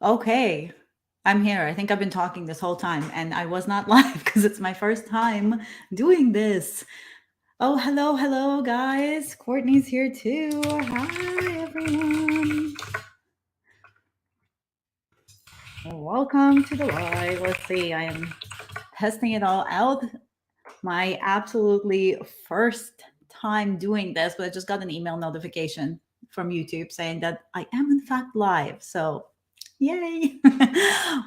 Okay, I'm here. I think I've been talking this whole time and I was not live because it's my first time doing this. Oh, hello, hello, guys. Courtney's here too. Hi, everyone. Welcome to the live. Let's see, I am testing it all out. My absolutely first time doing this, but I just got an email notification from YouTube saying that I am in fact live. So, yay!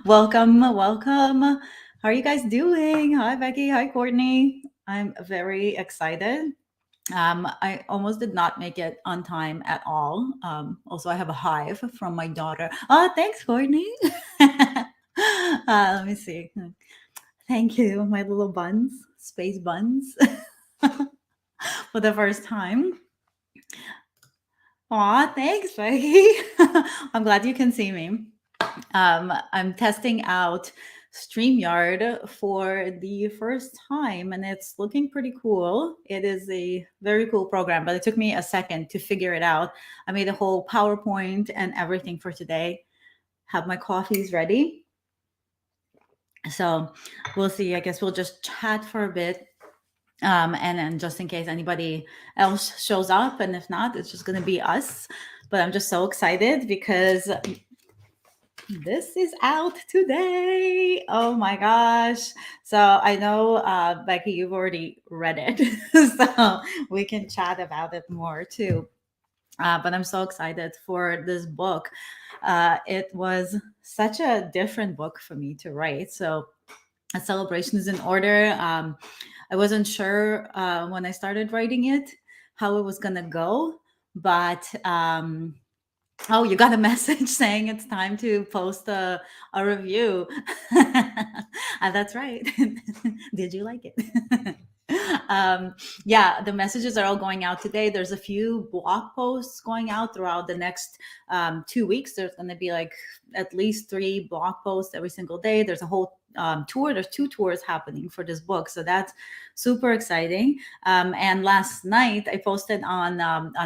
Welcome, welcome. How are you guys doing? Hi, Becky. Hi, Courtney. I'm very excited. I almost did not make it on time at all. Also, I have a hive from my daughter. Oh, thanks, Courtney. Let me see. Thank you, my little buns, space buns, for the first time. Aw, thanks, Becky. I'm glad you can see me. I'm testing out StreamYard for the first time, and it's looking pretty cool. It is a very cool program, but it took me a second to figure it out. I made a whole PowerPoint and everything for today. Have my coffees ready. So we'll see. I guess we'll just chat for a bit. And then just in case anybody else shows up, and if not, it's just going to be us. But I'm just so excited because this is out today. Oh my gosh. So I know, Becky, you've already read it. So we can chat about it more too. But I'm so excited for this book. It was such a different book for me to write. So a celebration is in order. I wasn't sure when I started writing it how it was going to go, but oh, you got a message saying it's time to post a review. That's right. Did you like it? Yeah, the messages are all going out today. There's a few blog posts going out throughout the next 2 weeks. There's going to be like at least 3 blog posts every single day. There's a whole tour. There's 2 tours happening for this book, so that's super exciting. And last night I posted on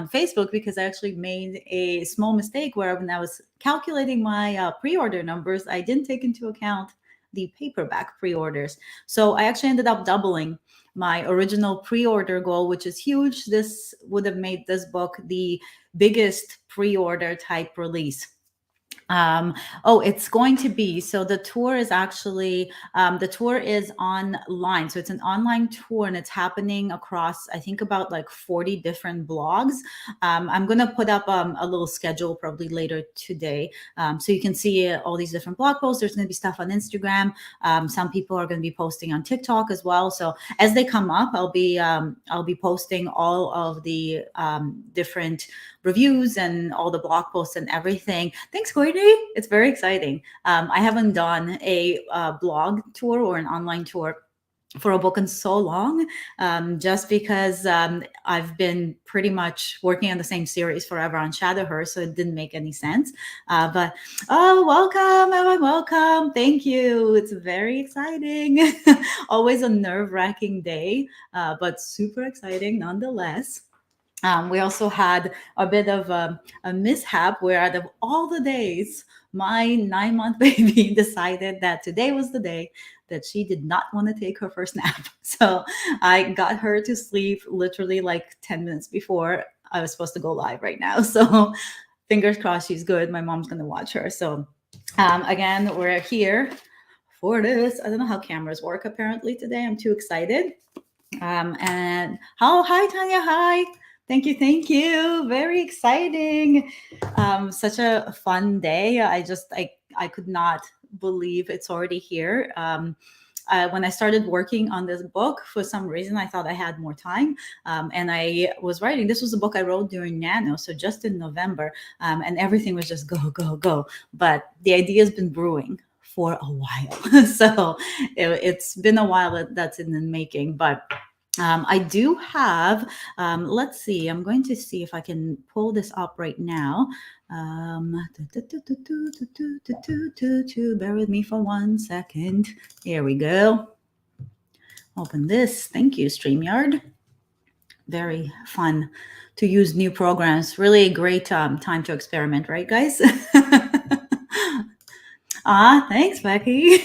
Facebook because I actually made a small mistake where when I was calculating my pre-order numbers, I didn't take into account the paperback pre-orders. So I actually ended up doubling my original pre-order goal, which is huge. This would have made this book the biggest pre-order type release. um oh, it's going to be, so the tour is actually the tour is online, so it's an online tour and it's happening across, I think, about like 40 different blogs. I'm going to put up a little schedule probably later today, so you can see all these different blog posts. There's going to be stuff on Instagram. Some people are going to be posting on TikTok as well, so as they come up, I'll be posting all of the different reviews and all the blog posts and everything. Thanks, Courtney. It's very exciting. I haven't done a blog tour or an online tour for a book in so long, just because I've been pretty much working on the same series forever on Shadowhurst, so it didn't make any sense. But oh, welcome, everyone, welcome. Thank you. It's very exciting. Always a nerve-wracking day, but super exciting nonetheless. We also had a bit of a mishap where, out of all the days, my 9-month baby decided that today was the day that she did not want to take her first nap. So I got her to sleep literally like 10 minutes before I was supposed to go live right now. So fingers crossed she's good. My mom's going to watch her. So again, we're here for this. I don't know how cameras work apparently today. I'm too excited. And oh, hi, Tanya. Hi. Thank you. Thank you. Very exciting. Such a fun day. I could not believe it's already here. When I started working on this book, for some reason, I thought I had more time. And I was writing, this was a book I wrote during Nano, so just in November, and everything was just go, go, go. But the idea has been brewing for a while. So it's been a while that's in the making, but I do have, let's see, I'm going to see if I can pull this up right now. Bear with me for 1 second. Here we go. Open this. Thank you, StreamYard. Very fun to use new programs. Really a great time to experiment, right, guys? Thanks, Becky.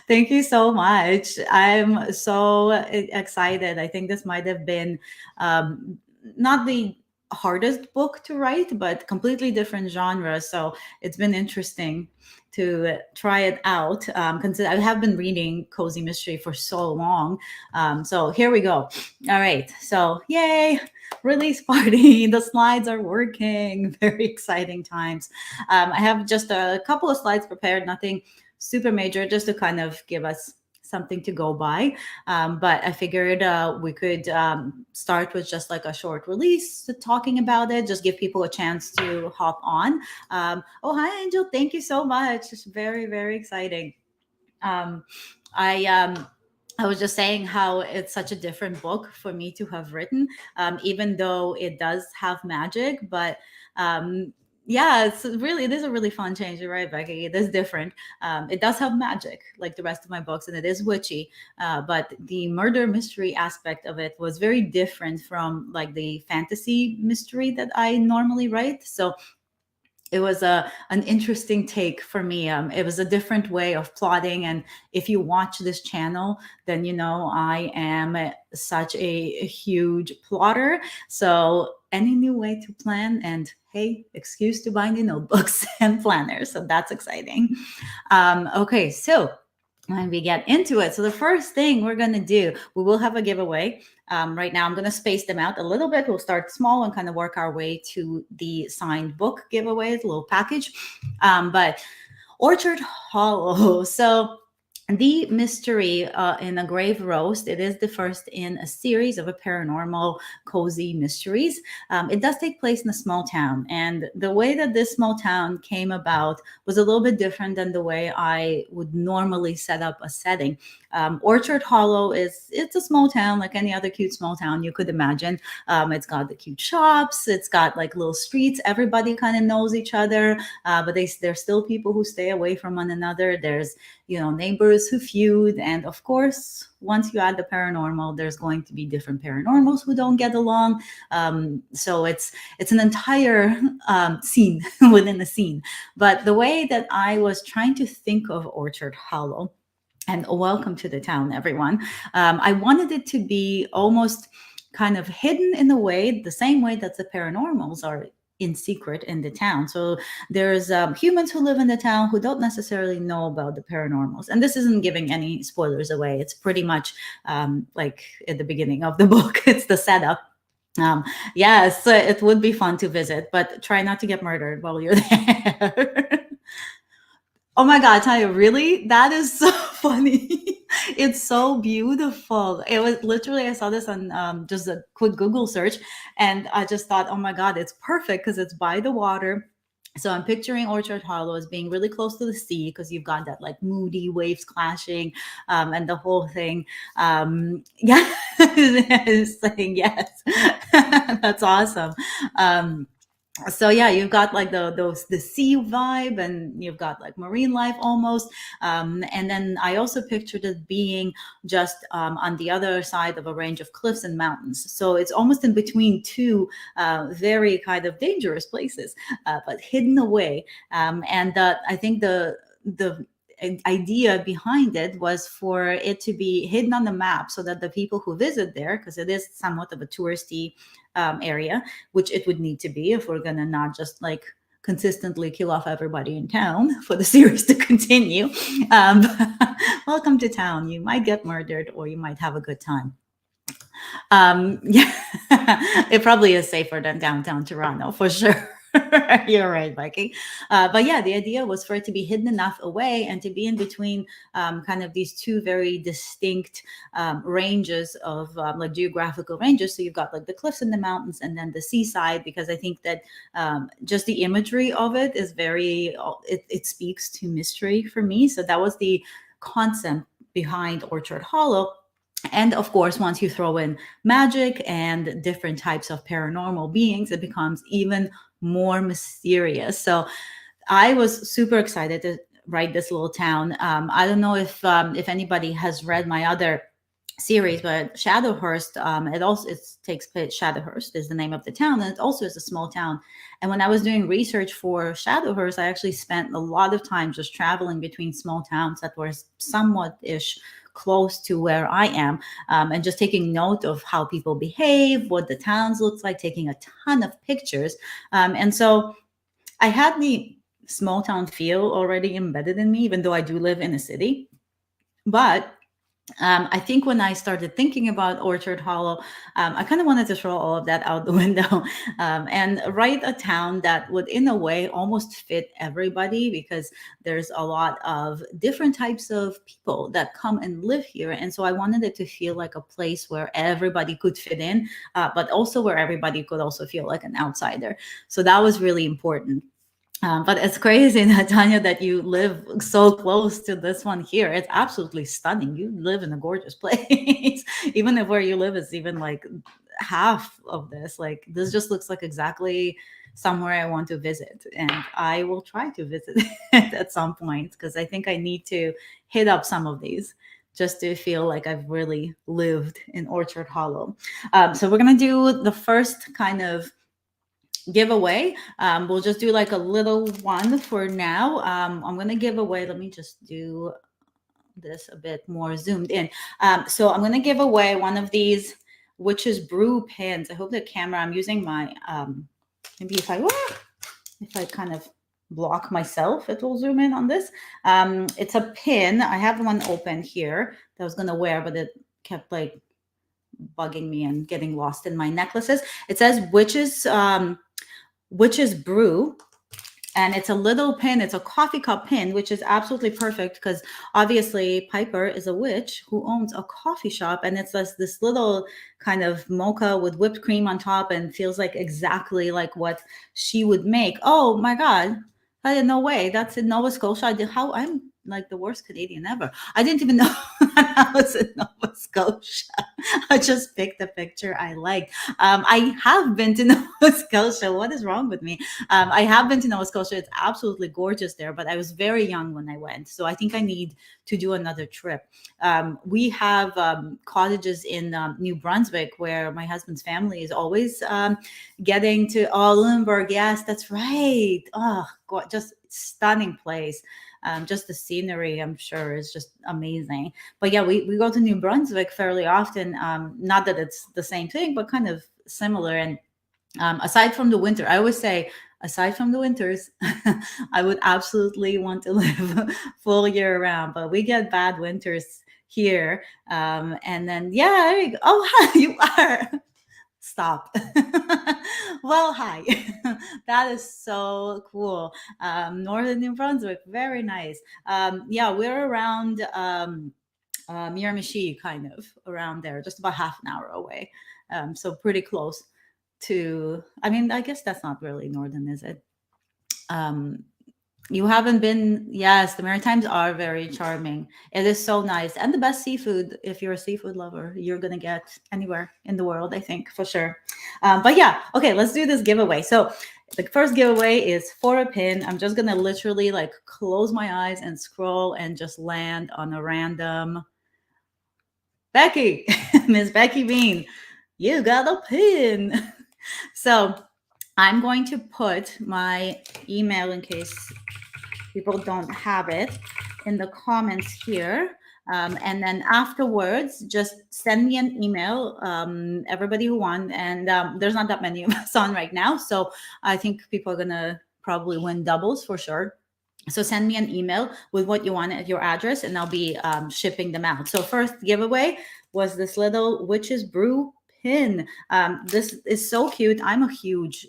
Thank you so much. I'm so excited. I think this might have been um, not the hardest book to write, but completely different genre. So it's been interesting to try it out. Consider I have been reading cozy mystery for so long. So here we go. All right. So yay! Release party. The slides are working. Very exciting times. I have just a couple of slides prepared, nothing super major, just to kind of give us something to go by. But I figured we could start with just like a short release talking about it, just give people a chance to hop on. Oh, hi, Angel. Thank you so much. It's very, very exciting. Um, I was just saying how it's such a different book for me to have written, even though it does have magic. But yeah, it is a really fun change. You're right, Becky. It is different. It does have magic, like the rest of my books, and it is witchy. But the murder mystery aspect of it was very different from like the fantasy mystery that I normally write. So it was an interesting take for me. It was a different way of plotting, and if you watch this channel, then you know I am such a huge plotter. So any new way to plan, and hey, excuse to buy new notebooks and planners. So that's exciting. Okay, so when we get into it, so the first thing we're going to do, we will have a giveaway. Right now I'm going to space them out a little bit. We'll start small and kind of work our way to the signed book giveaways, little package. But Orchard Hollow. So the mystery in A Grave Roast, it is the first in a series of a paranormal cozy mysteries. It does take place in a small town, and the way that this small town came about was a little bit different than the way I would normally set up a setting. Orchard Hollow it's a small town like any other cute small town you could imagine. It's got the cute shops, it's got like little streets, everybody kind of knows each other, but there's still people who stay away from one another. There's neighbors who feud, and of course once you add the paranormal, there's going to be different paranormals who don't get along. So it's an entire scene within a scene. But the way that I was trying to think of Orchard Hollow, and welcome to the town, everyone, I wanted it to be almost kind of hidden in a way, the same way that the paranormals are in secret in the town. So there's humans who live in the town who don't necessarily know about the paranormals. And this isn't giving any spoilers away. It's pretty much like at the beginning of the book, it's the setup. Yes, it would be fun to visit, but try not to get murdered while you're there. Oh my God, Tanya, really? That is so funny. It's so beautiful. It was literally, I saw this on just a quick Google search, and I just thought, oh my God, it's perfect because it's by the water. So I'm picturing Orchard Hollow as being really close to the sea because you've got that like moody waves clashing, and the whole thing. Yeah, saying yes. That's awesome. So yeah, you've got like the sea vibe, and you've got like marine life almost. And then I also pictured it being just on the other side of a range of cliffs and mountains. So it's almost in between two very kind of dangerous places, but hidden away. And I think the idea behind it was for it to be hidden on the map so that the people who visit there, because it is somewhat of a touristy area, which it would need to be if we're gonna not just like consistently kill off everybody in town for the series to continue. Um, Welcome to town. You might get murdered or you might have a good time. Yeah, it probably is safer than downtown Toronto for sure. You're right, Mikey. But yeah, the idea was for it to be hidden enough away and to be in between kind of these two very distinct ranges of like geographical ranges. So you've got like the cliffs and the mountains and then the seaside, because I think that just the imagery of it is it speaks to mystery for me. So that was the concept behind Orchard Hollow. And of course, once you throw in magic and different types of paranormal beings, it becomes even more mysterious. So I was super excited to write this little town. I don't know if anybody has read my other series, but Shadowhurst, it takes place. Shadowhurst is the name of the town, and it also is a small town. And when I was doing research for Shadowhurst, I actually spent a lot of time just traveling between small towns that were somewhat ish close to where I am, and just taking note of how people behave, what the towns looks like, taking a ton of pictures, and so I had the small town feel already embedded in me, even though I do live in a city. But I think when I started thinking about Orchard Hollow, I kind of wanted to throw all of that out the window, and write a town that would, in a way, almost fit everybody, because there's a lot of different types of people that come and live here. And so I wanted it to feel like a place where everybody could fit in, but also where everybody could also feel like an outsider. So that was really important. But it's crazy, Natanya, that you live so close to this one here. It's absolutely stunning. You live in a gorgeous place. Even if where you live is even like half of this, like this just looks like exactly somewhere I want to visit. And I will try to visit it at some point, because I think I need to hit up some of these just to feel like I've really lived in Orchard Hollow. So we're going to do the first kind of giveaway. We'll just do like a little one for now. I'm going to give away, let me just do this a bit more zoomed in. So I'm going to give away one of these Witch's Brew pins. I hope the camera, I'm using my, maybe if I kind of block myself, it will zoom in on this. It's a pin. I have one open here that I was going to wear, but it kept like bugging me and getting lost in my necklaces. It says Witch's Brew, and it's a little pin. It's a coffee cup pin, which is absolutely perfect because obviously Piper is a witch who owns a coffee shop, and it's this little kind of mocha with whipped cream on top, and feels like exactly like what she would make. Oh my god! I didn't know. Way that's in Nova Scotia. I'm like the worst Canadian ever. I didn't even know I was in Nova Scotia. I just picked a picture I liked. I have been to Nova Scotia. What is wrong with me? I have been to Nova Scotia. It's absolutely gorgeous there, but I was very young when I went. So I think I need to do another trip. We have cottages in New Brunswick where my husband's family is always getting to. Oh, Lunenburg. Yes, that's right. Oh, God, just stunning place. Just the scenery, I'm sure, is just amazing. But yeah, we go to New Brunswick fairly often. Not that it's the same thing, but kind of similar. And aside from the winter, I always say, aside from the winters, I would absolutely want to live full year round. But we get bad winters here. And then, yeah, there you go. Oh, hi, you are. Stop. Well, hi. That is so cool. Northern New Brunswick, very nice. Yeah, we're around Miramichi, kind of around there, just about half an hour away. So pretty close to, I mean, I guess that's not really northern, is it? Um, you haven't been, yes, the Maritimes are very charming. It is so nice. And the best seafood, if you're a seafood lover, you're going to get anywhere in the world, I think, for sure. But yeah, okay, let's do this giveaway. So the first giveaway is for a pin. I'm just going to literally like close my eyes and scroll and just land on a random Becky, Miss Becky Bean. You got a pin. So I'm going to put my email in case people don't have it in the comments here. And then afterwards, just send me an email, everybody who won. And there's not that many of us on right now. So I think people are going to probably win doubles for sure. So send me an email with what you want at your address, and I'll be shipping them out. So first giveaway was this little Witch's Brew pin. This is so cute. I'm a huge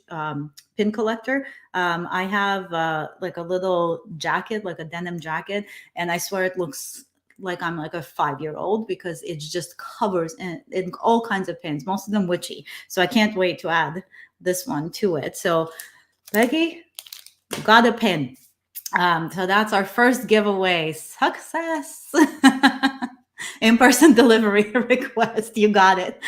pin collector. I have like a little jacket, like a denim jacket, and I swear it looks like I'm like a 5-year-old because it just covers in all kinds of pins, most of them witchy. So I can't wait to add this one to it. So Becky, you got a pin. So that's our first giveaway. Success. In-person delivery request. You got it.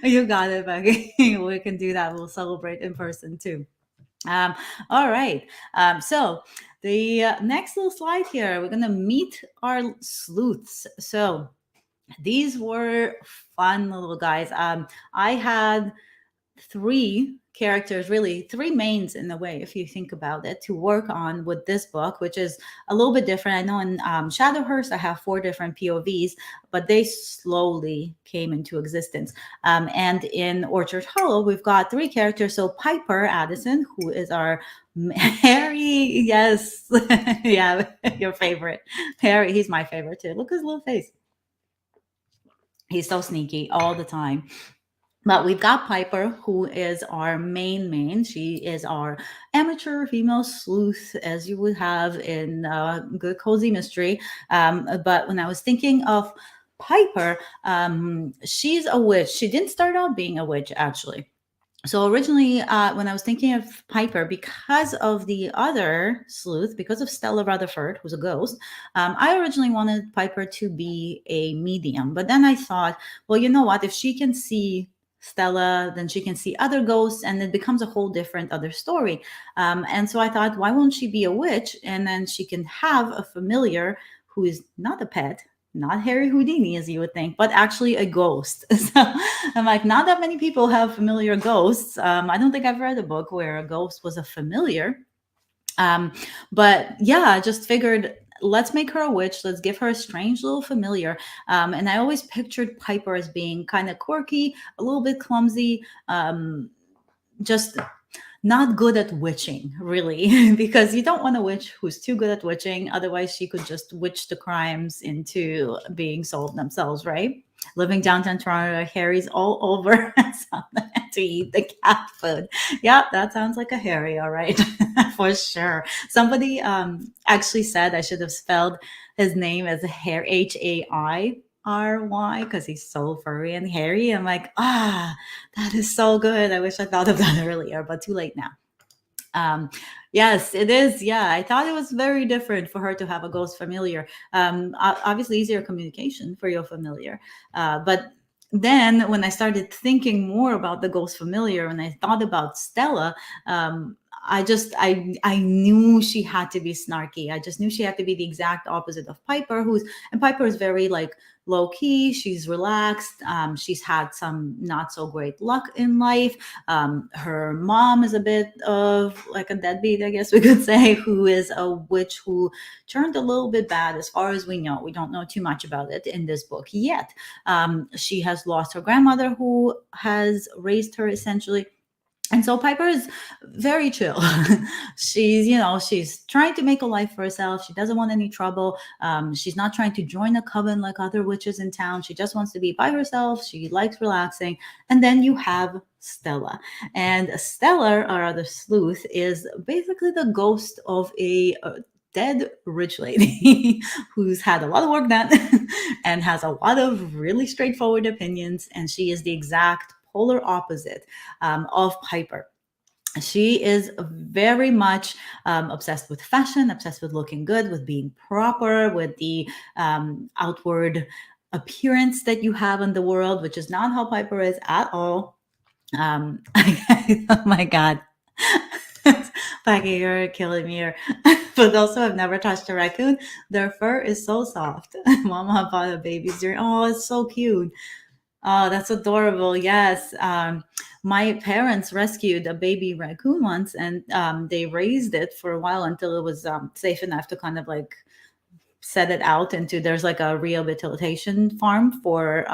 You got it, Becky. We can do that. We'll celebrate in person too. All right. So the next little slide here, we're going to meet our sleuths. So These were fun little guys. I had three characters, really three mains in a way, if you think about it, to work on with this book, which is a little bit different. I know in Shadowhurst I have four different POVs, but they slowly came into existence. And in Orchard Hollow, we've got three characters. So Piper Addison, who is our Harry, yes, yeah, your favorite. Harry, he's my favorite too. Look at his little face. He's so sneaky all the time. But we've got Piper, who is our main. She is our amateur female sleuth, as you would have in good cozy mystery. But when I was thinking of Piper, she's a witch. She didn't start out being a witch, actually. So originally, when I was thinking of Piper, because of the other sleuth, because of Stella Rutherford, who's a ghost, I originally wanted Piper to be a medium. But then I thought, well, you know what? If she can see Stella, then she can see other ghosts, and it becomes a whole different other story. And so I thought, why won't she be a witch? And then she can have a familiar who is not a pet, not Harry Houdini, as you would think, but actually a ghost. So I'm like, not that many people have familiar ghosts. I don't think I've read a book where a ghost was a familiar. Um, but yeah, I just figured, let's make her a witch. Let's give her a strange little familiar. And I always pictured Piper as being kind of quirky, a little bit clumsy, just not good at witching, really, because you don't want a witch who's too good at witching. Otherwise, she could just witch the crimes into being solved themselves, right? Living downtown Toronto, Harry's all over to eat the cat food. Yeah, that sounds like a Harry, all right, for sure. Somebody actually said I should have spelled his name as Hair, Hairy, because he's so furry and hairy. I'm like, that is so good. I wish I thought of that earlier, but too late now. Um, yes, it is. Yeah, I thought it was very different for her to have a ghost familiar. Obviously, easier communication for your familiar. But then when I started thinking more about the ghost familiar, and I thought about Stella, I knew she had to be snarky. I just knew she had to be the exact opposite of Piper, and Piper is very like low key. She's relaxed. She's had some not so great luck in life. Her mom is a bit of like a deadbeat, I guess we could say, who is a witch who turned a little bit bad as far as we know. We don't know too much about it in this book yet. She has lost her grandmother who has raised her essentially. And so Piper is very chill. She's trying to make a life for herself. She doesn't want any trouble. She's not trying to join a coven like other witches in town. She just wants to be by herself. She likes relaxing. And then you have Stella. And Stella, our other sleuth, is basically the ghost of a dead rich lady who's had a lot of work done and has a lot of really straightforward opinions. And she is the exact polar opposite of Piper. She is very much obsessed with fashion, obsessed with looking good, with being proper, with the outward appearance that you have in the world, which is not how Piper is at all. Oh my God. Becky, you're killing me here. For those who have never touched a raccoon, their fur is so soft. Mama bought a baby's ear. Oh, it's so cute. Oh, that's adorable. Yes. My parents rescued a baby raccoon once, and they raised it for a while until it was safe enough to kind of like set it out into, there's like a rehabilitation farm for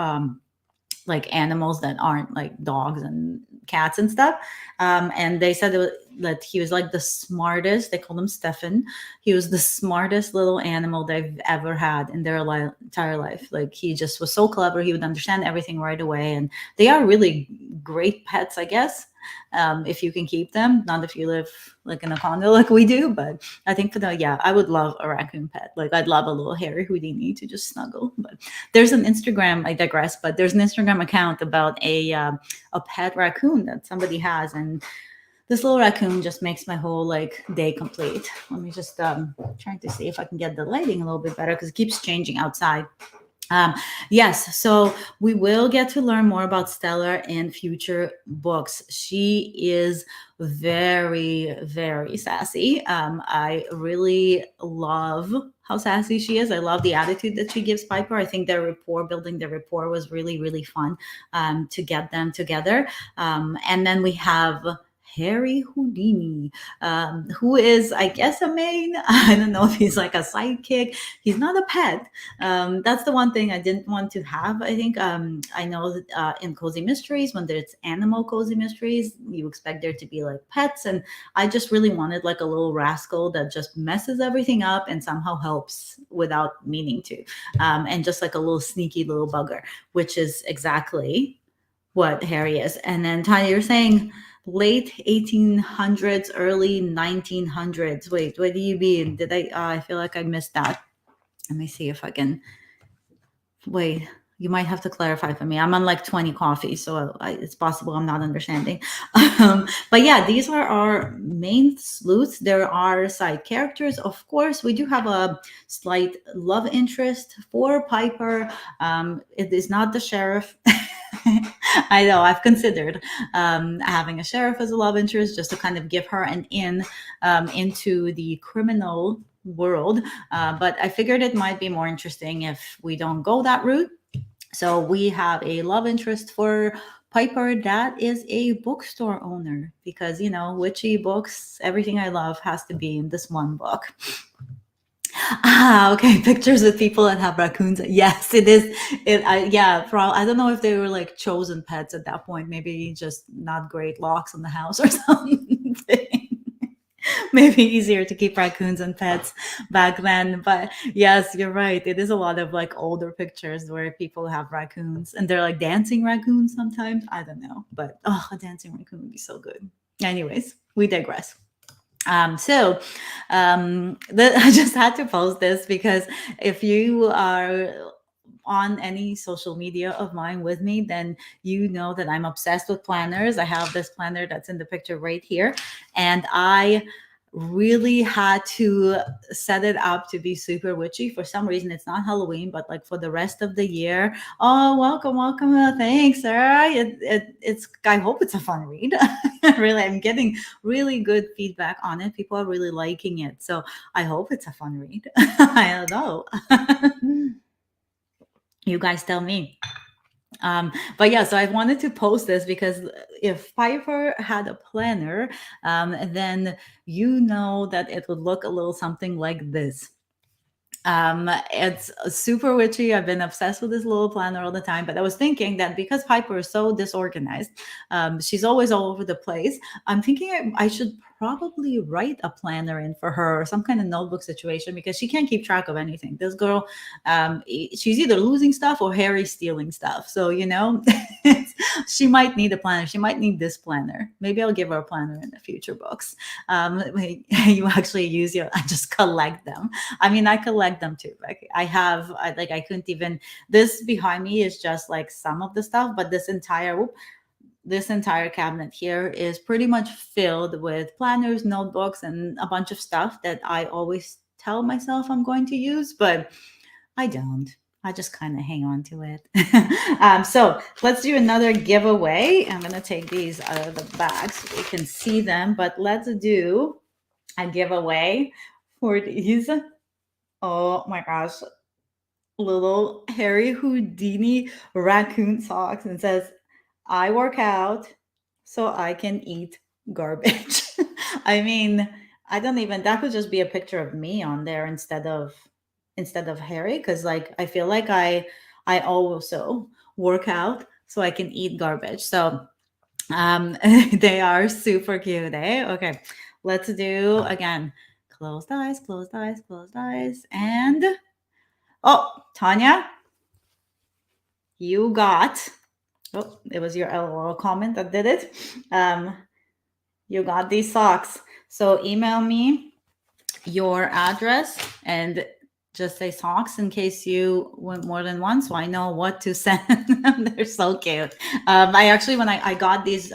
like animals that aren't like dogs and cats and stuff. And they said that he was like the smartest. They called him Stefan. He was the smartest little animal they've ever had in their entire life. Like he just was so clever. He would understand everything right away. And they are really great pets, I guess, if you can keep them. Not if you live like in a condo like we do, but I think I would love a raccoon pet. Like I'd love a little Harry Houdini to just snuggle. But there's an Instagram, I digress, but there's an Instagram account about a pet raccoon that somebody has, and this little raccoon just makes my whole like day complete. Let me just trying to see if I can get the lighting a little bit better because it keeps changing outside. Um, yes, so we will get to learn more about Stella in future books. She is very, very sassy. I really love how sassy she is. I love the attitude that she gives Piper. I think building their rapport was really, really fun to get them together. And then we have Harry Houdini, who is, I guess, a main. I don't know if he's like a sidekick. He's not a pet. That's the one thing I didn't want to have. I think I know that in cozy mysteries, when there's animal cozy mysteries, you expect there to be like pets, and I just really wanted like a little rascal that just messes everything up and somehow helps without meaning to, and just like a little sneaky little bugger, which is exactly what Harry is. And then Tanya, you're saying late 1800s, early 1900s. Wait, what do you mean? Did I? I feel like I missed that. Let me see if I can. Wait, you might have to clarify for me. I'm on like 20 coffees, so it's possible I'm not understanding. But yeah, these are our main sleuths. There are side characters. Of course, we do have a slight love interest for Piper. It is not the sheriff. I know I've considered having a sheriff as a love interest just to kind of give her an in into the criminal world. But I figured it might be more interesting if we don't go that route. So we have a love interest for Piper that is a bookstore owner because, witchy books, everything I love has to be in this one book. Ah, okay. Pictures with people that have raccoons. Yes, it is. Yeah. I don't know if they were like chosen pets at that point. Maybe just not great locks on the house or something. Maybe easier to keep raccoons and pets back then. But yes, you're right. It is a lot of like older pictures where people have raccoons and they're like dancing raccoons sometimes. I don't know, but a dancing raccoon would be so good. Anyways, we digress. I just had to post this because if you are on any social media of mine with me, then you know that I'm obsessed with planners. I have this planner that's in the picture right here, and I really had to set it up to be super witchy. For some reason, it's not Halloween, but like for the rest of the year. Oh, welcome, welcome. Thanks, Sarah. It's. I hope it's a fun read. Really, I'm getting really good feedback on it. People are really liking it, so I hope it's a fun read. I don't know. You guys tell me. But yeah, so I wanted to post this because if Piper had a planner, then you know that it would look a little something like this. It's super witchy. I've been obsessed with this little planner all the time, but I was thinking that because Piper is so disorganized, she's always all over the place. I'm thinking I should probably write a planner in for her or some kind of notebook situation because she can't keep track of anything. This girl, she's either losing stuff or Harry stealing stuff. So, she might need a planner. She might need this planner. Maybe I'll give her a planner in the future books. You actually use I just collect them. I mean, I collect them too. Like I couldn't even. This behind me is just like some of the stuff, but this entire cabinet here is pretty much filled with planners, notebooks, and a bunch of stuff that I always tell myself I'm going to use, but I don't. I just kind of hang on to it. So let's do another giveaway. I'm going to take these out of the bag so we can see them, but let's do a giveaway for these. Oh my gosh. Little Harry Houdini raccoon socks and says, I work out so I can eat garbage. I mean, I don't even that could just be a picture of me on there instead of Harry because like I feel like I also work out so I can eat garbage. So they are super cute, eh? Okay. Let's do again. Closed eyes, closed eyes, closed eyes. And Tanya, you got it was your LOL comment that did it. You got these socks. So email me your address and just say socks in case you went more than once, so I know what to send them. They're so cute. I actually, when I got these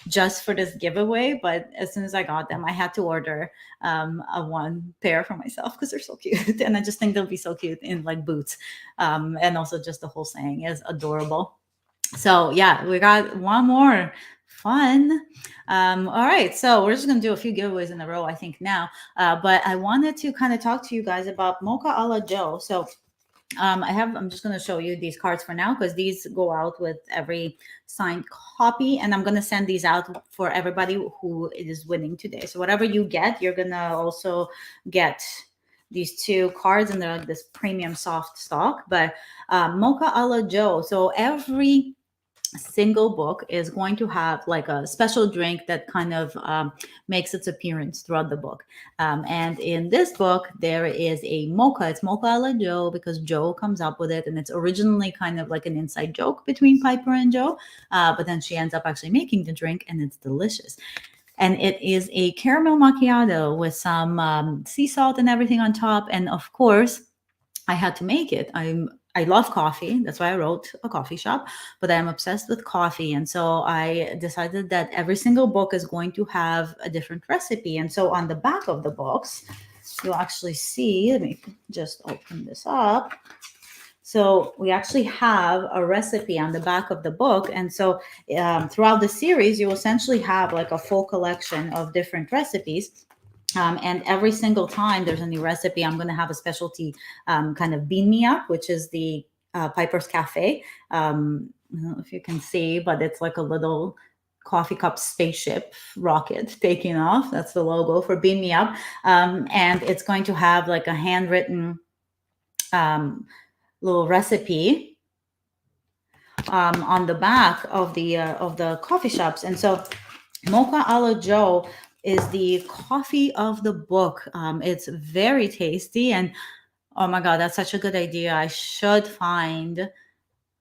just for this giveaway, but as soon as I got them, I had to order a one pair for myself because they're so cute. And I just think they'll be so cute in like boots. And also just the whole saying is adorable. So yeah, we got one more. Fun. All right, so we're just gonna do a few giveaways in a row, I think now. But I wanted to kind of talk to you guys about Mocha a la Joe. So I'm just going to show you these cards for now because these go out with every signed copy, and I'm going to send these out for everybody who is winning today. So whatever you get, you're going to also get these two cards, and they're like this premium soft stock. But Mocha a la Joe. So every single book is going to have like a special drink that kind of makes its appearance throughout the book. And in this book, there is a mocha. It's mocha a la Joe because Joe comes up with it. And it's originally kind of like an inside joke between Piper and Joe. But then she ends up actually making the drink, and it's delicious. And it is a caramel macchiato with some sea salt and everything on top. And of course, I had to make it. I love coffee. That's why I wrote a coffee shop, but I'm obsessed with coffee. And so I decided that every single book is going to have a different recipe. And so on the back of the books, you'll actually see, let me just open this up. So we actually have a recipe on the back of the book. And so throughout the series, you essentially have like a full collection of different recipes. And every single time there's a new recipe, I'm going to have a specialty kind of bean me up, which is the Piper's Cafe. I don't know if you can see, but it's like a little coffee cup spaceship rocket taking off. That's the logo for Beam Me Up. And it's going to have like a handwritten little recipe on the back of the coffee shops. And so Mocha a la Joe is the coffee of the book. It's very tasty, and oh my god, that's such a good idea. I should find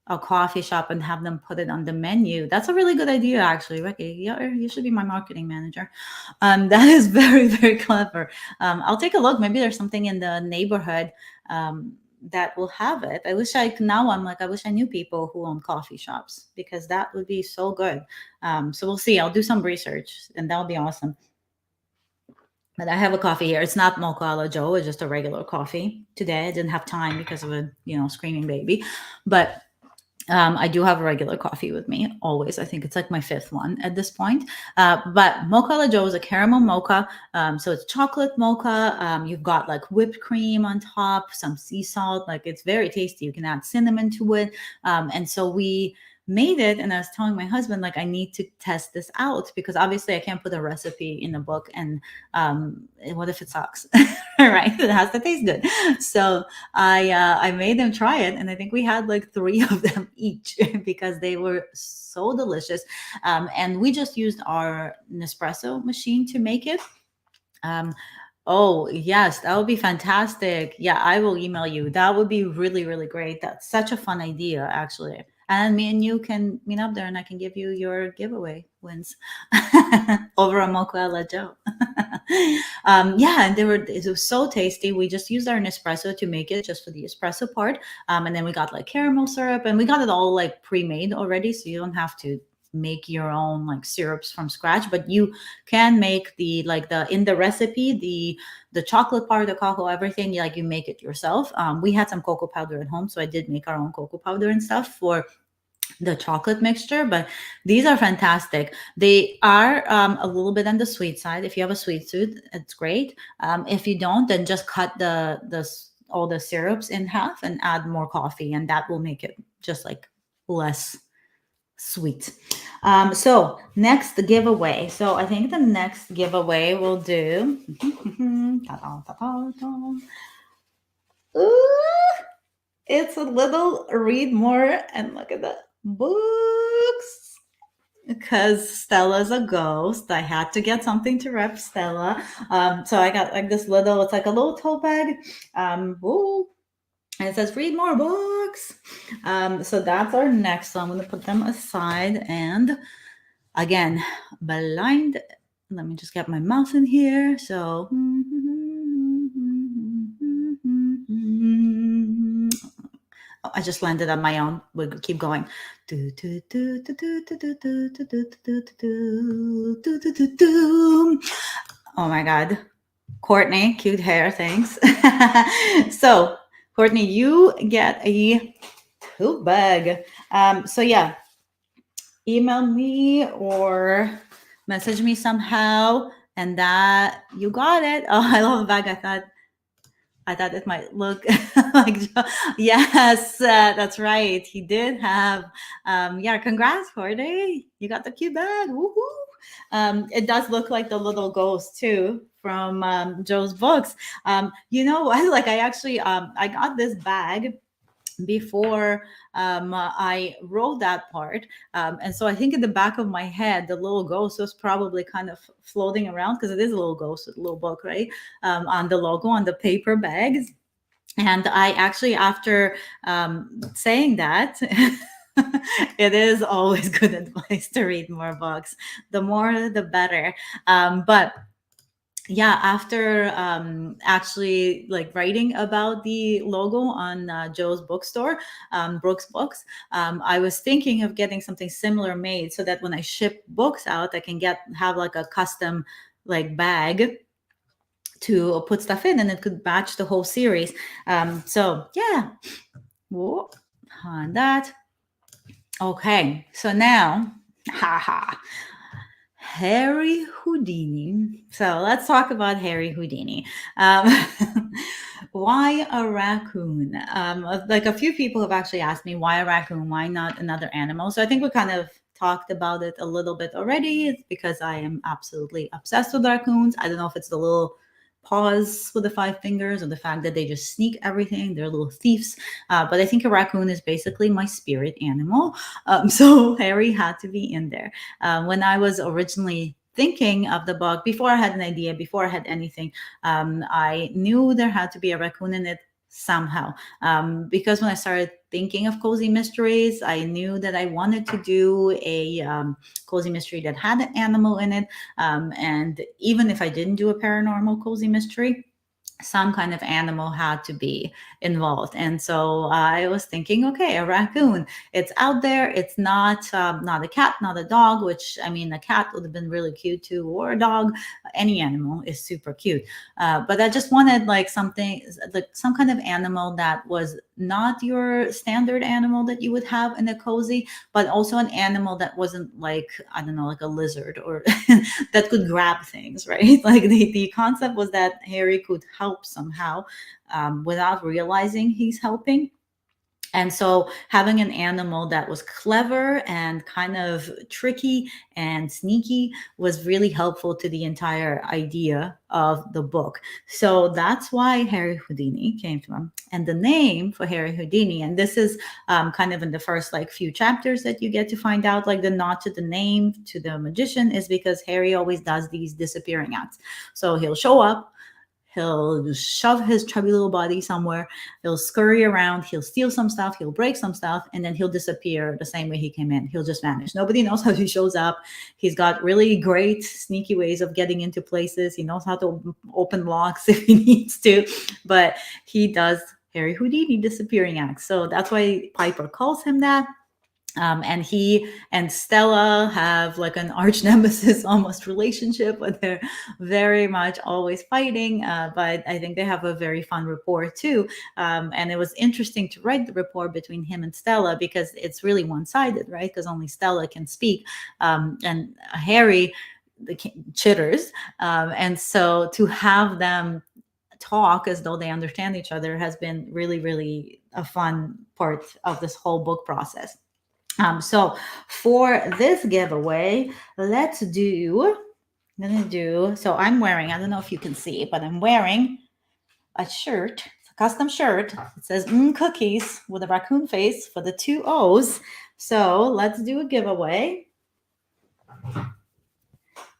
a coffee shop and have them put it on the menu. That's a really good idea, actually, Ricky. You should be my marketing manager. That is very, very clever. I'll take a look. Maybe there's something in the neighborhood that will have it. I wish I wish I knew people who own coffee shops because that would be so good. So we'll see. I'll do some research, and that'll be awesome. But I have a coffee here. It's not Mocha a la Joe. It's just a regular coffee. Today I didn't have time because of a screaming baby, but I do have a regular coffee with me always. I think it's like my fifth one at this point. But Mocha a la Joe is a caramel mocha. So it's chocolate mocha. You've got like whipped cream on top, some sea salt. Like it's very tasty. You can add cinnamon to it. And so we made it, and I was telling my husband like I need to test this out because obviously I can't put a recipe in a book, and what if it sucks? Right, it has to taste good. So I made them try it, and I think we had like 3 of them each because they were so delicious. And we just used our Nespresso machine to make it. Oh, yes, that would be fantastic. Yeah, I will email you. That would be really, really great. That's such a fun idea, actually. And me and you can meet up there, and I can give you your giveaway wins over a Mocha a la Joe. Yeah, and it was so tasty. We just used our Nespresso to make it just for the espresso part. And then we got like caramel syrup, and we got it all like pre-made already, so you don't have to make your own like syrups from scratch, but you can make in the recipe the chocolate part, the cocoa, everything, like you make it yourself. We had some cocoa powder at home, so I did make our own cocoa powder and stuff for the chocolate mixture. But these are fantastic. They are a little bit on the sweet side. If you have a sweet tooth, it's great. If you don't, then just cut all the syrups in half and add more coffee, and that will make it just like less sweet. So next giveaway. So I think the next giveaway we'll do. Ooh, it's a little read more and look at the books. Because Stella's a ghost, I had to get something to rep Stella. So I got like this little. It's like a little tote bag. Ooh, and it says read more books. So that's our next. So I'm going to put them aside. And again, blind. Let me just get my mouse in here. So Oh, I just landed on my own. We'll keep going. Do, do, do, do, do, do, do, do, do, do, do, do, do, do, do, do. Oh my God. Courtney, cute hair, thanks. So, Courtney, you get a tote bag. So yeah, email me or message me somehow, and that you got it. Oh, I love a bag. I thought it might look like yes, that's right. He did have yeah, congrats, Jorge. You got the cute bag. Woohoo. It does look like the little ghost too from Joe's books. You know what? Like I actually I got this bag before I wrote that part. And so I think in the back of my head, the little ghost was probably kind of floating around because it is a little ghost, a little book, right? On the logo, on the paper bags. And I actually, after saying that, it is always good advice to read more books. The more, the better. But yeah, after actually like writing about the logo on Joe's bookstore, Brooks Books, I was thinking of getting something similar made so that when I ship books out, I can have like a custom like bag to put stuff in, and it could match the whole series. So yeah, whoa, on that. Okay, so now, haha. Harry Houdini. So let's talk about Harry Houdini. Why a raccoon? Like a few people have actually asked me, why a raccoon? Why not another animal? So I think we kind of talked about it a little bit already. It's because I am absolutely obsessed with raccoons. I don't know if it's the little paws with the 5 fingers or the fact that they just sneak everything. They're little thieves. But I think a raccoon is basically my spirit animal. So Harry had to be in there. When I was originally thinking of the book, before I had an idea, before I had anything, I knew there had to be a raccoon in it somehow. Because when I started thinking of cozy mysteries, I knew that I wanted to do a cozy mystery that had an animal in it. And even if I didn't do a paranormal cozy mystery, some kind of animal had to be involved. And so I was thinking, okay, a raccoon. It's out there. It's not a cat, not a dog. Which I mean, a cat would have been really cute too, or a dog. Any animal is super cute. But I just wanted like something, like some kind of animal that was not your standard animal that you would have in a cozy, but also an animal that wasn't like, I don't know, like a lizard or that could grab things, right? Like the concept was that Harry could help somehow without realizing he's helping. And so having an animal that was clever and kind of tricky and sneaky was really helpful to the entire idea of the book. So that's why Harry Houdini came from. And the name for Harry Houdini, and this is kind of in the first like few chapters that you get to find out, like the nod to the name to the magician is because Harry always does these disappearing acts. So he'll show up, he'll just shove his chubby little body somewhere. He'll scurry around. He'll steal some stuff. He'll break some stuff. And then he'll disappear the same way he came in. He'll just vanish. Nobody knows how he shows up. He's got really great, sneaky ways of getting into places. He knows how to open locks if he needs to. But he does Harry Houdini disappearing acts. So that's why Piper calls him that. And he and Stella have like an arch nemesis almost relationship, but they're very much always fighting. But I think they have a very fun rapport too. And it was interesting to write the rapport between him and Stella because it's really one-sided, right? Because only Stella can speak, and Harry the chitters. And so to have them talk as though they understand each other has been really, really a fun part of this whole book process. So for this giveaway, let's do, so I'm wearing, I don't know if you can see, but I'm wearing a shirt, it's a custom shirt. It says cookies with a raccoon face for the 2 O's. So let's do a giveaway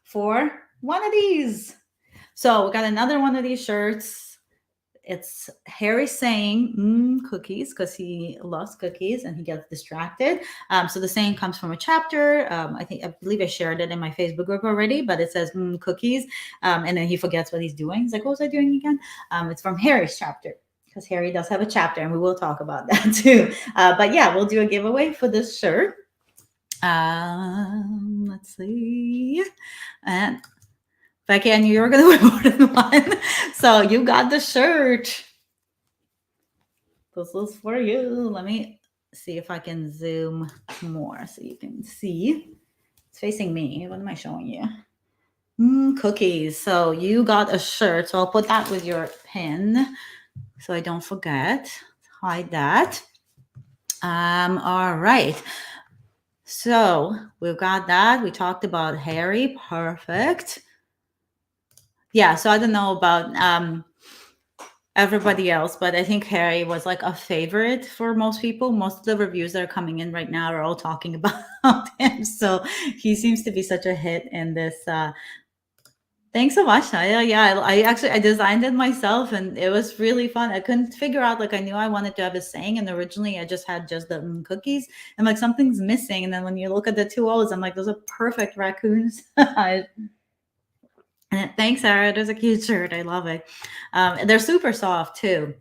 for one of these. So we got another one of these shirts. It's Harry saying cookies because he loves cookies and he gets distracted. So the saying comes from a chapter. I believe I shared it in my Facebook group already, but it says cookies. And then he forgets what he's doing. He's like, what was I doing again? It's from Harry's chapter. because Harry does have a chapter, and we will talk about that too. But yeah, we'll do a giveaway for this shirt. Let's see. And Becky, I knew you were going to win more than one. So you got the shirt. This is for you. Let me see if I can zoom more so you can see. It's facing me. What am I showing you? Cookies. So you got a shirt. So I'll put that with your pin so I don't forget. Hide that. All right. So we've got that. We talked about Harry. Perfect. Yeah. So I don't know about everybody else, but I think Harry was like a favorite for most people. Most of the reviews that are coming in right now are all talking about him. So he seems to be such a hit in this. Thanks so much, Naya. Yeah, I designed it myself, and it was really fun. I couldn't figure out, like, I knew I wanted to have a saying, and originally I just had just the cookies. I'm like, something's missing, and then when you look at the two O's, I'm like, those are perfect raccoons. Thanks, Sarah. There's a cute shirt. I love it. They're super soft too.